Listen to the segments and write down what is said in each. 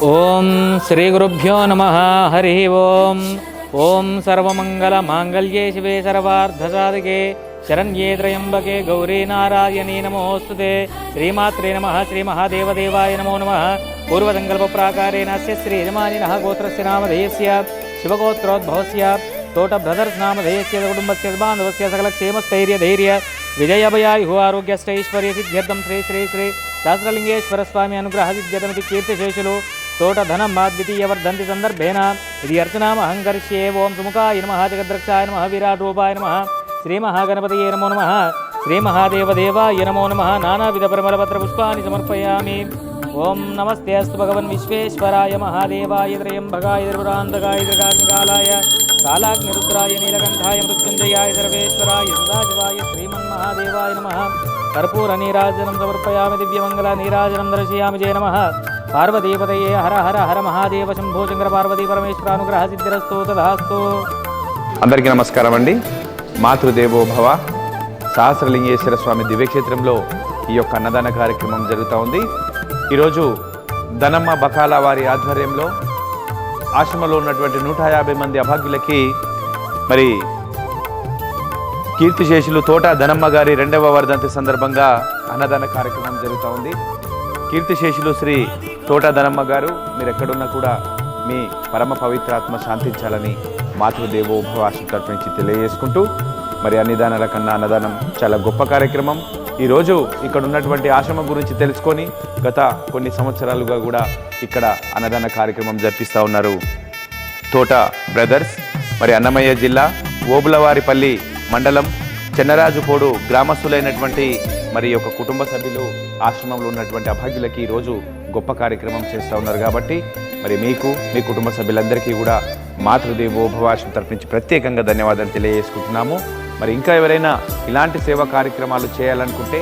ఓం శ్రీ గురుభ్యో నమః. హరి ఓం. ఓం సర్వమంగళమాంగళ్యే శివే సర్వార్థసాధకే శరణ్యే త్రయంబకే గౌరీ నారాయణీ నమోస్తుతే. శ్రీమాత్రే నమః. శ్రీ మహాదేవదేవాయ నమో నమః. పూర్వసంకల్పప్రాకారేణ శ్రీ యజమానినః గోత్రస్య నామధేయస్య శివగోత్రోద్భవస్య తోట బ్రదర్స్ నామధేయస్య కుటుంబస్య బాంధవస్య సకలక్షేమస్థైర్యధైర్య విజయభయాయు ఆరోగ్యష్టైశ్వర్యసిద్ధ్యర్థం శ్రీ శ్రీ శ్రీ సహస్రలింగేశ్వర స్వామి అనుగ్రహ సిద్ధ్యతమితి కీర్తిశేషులు తోట ధనం మా ద్వితీయ వర్ధంతి సందర్భేన ఇది అర్చనామహం కరిష్యే. ఓం సుముఖాయ నమః. జగద్రక్షాయ నమః. విరాట్ రూపాయ నమః. శ్రీ మహాగణపతయే నమో నమః. శ్రీ మహాదేవదేవాయ నమో నమః. నానావిధ పరిమళపత్ర పుష్పాన్ని సమర్పయామి. ఓం నమస్తే అస్తు భగవన్ విశ్వేశ్వరాయ మహాదేవాయ త్రయంబకాయ త్రిపురాంతకాయ త్రికాగ్నికాలాయ కాలాగ్నిరుద్రాయ నీలకంఠాయ మృత్యుంజయాయ సర్వేశ్వరాయ సదాశివాయ శ్రీమన్మహాదేవాయ నమః. కర్పూర నీరాజనం సమర్పయామి. దివ్యమంగళ నీరాజనం దర్శయామి. జయ నమః పార్వతీపతయే. హర హర హర మహాదేవ శంభో శంకర పార్వతీ పరమేశ్వర అనుగ్రహ సిద్ధిరస్తు తదాస్తు. అందరికీ నమస్కారం అండి. మాతృదేవో భవ సహస్రలింగేశ్వర స్వామి దివ్యక్షేత్రంలో ఈ యొక్క అన్నదాన కార్యక్రమం జరుగుతూ ఉంది. ఈరోజు ధనమ్మ బకాల వారి ఆధ్వర్యంలో ఆశ్రమంలో ఉన్నటువంటి 150 మంది అభాగ్యులకి మరి కీర్తిశేషులు తోట ధనమ్మ గారి 2వ వర్ధంతి సందర్భంగా అన్నదాన కార్యక్రమం జరుగుతూ ఉంది. కీర్తిశేషులు శ్రీ తోట ధనమ్మ గారు మీరు ఎక్కడున్నా కూడా మీ పరమ పవిత్రాత్మ శాంతించాలని మాతృదేవో భవ ఆశ్రమం తరపు నుంచి తెలియజేసుకుంటూ, మరి అన్నదానాల కన్నా అన్నదానం చాలా గొప్ప కార్యక్రమం. ఈరోజు ఇక్కడ ఉన్నటువంటి ఆశ్రమం గురించి తెలుసుకొని గత కొన్ని సంవత్సరాలుగా కూడా ఇక్కడ అన్నదాన కార్యక్రమం జరిపిస్తూ ఉన్నారు తోట బ్రదర్స్. మరి అన్నమయ్య జిల్లా ఓబులవారిపల్లి మండలం చెన్నరాజుపోడు గ్రామస్తులైనటువంటి మరి యొక్క కుటుంబ సభ్యులు ఆశ్రమంలో ఉన్నటువంటి అభాగ్యులకి ఈరోజు గొప్ప కార్యక్రమం చేస్తూ ఉన్నారు. కాబట్టి మరి మీకు మీ కుటుంబ సభ్యులందరికీ కూడా మాతృదేవో భవ ఆశ్రమం తరపు నుంచి ప్రత్యేకంగా ధన్యవాదాలు తెలియజేసుకుంటున్నాము. మరి ఇంకా ఎవరైనా ఇలాంటి సేవా కార్యక్రమాలు చేయాలనుకుంటే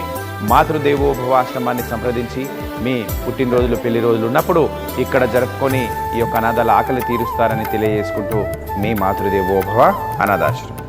మాతృదేవో భవ ఆశ్రమాన్ని సంప్రదించి మీ పుట్టినరోజులు పెళ్లి రోజులు ఉన్నప్పుడు ఇక్కడ జరుపుకొని ఈ యొక్క అనాథాల ఆకలి తీరుస్తారని తెలియజేసుకుంటూ మీ మాతృదేవో భవ అనాథాశ్రమం.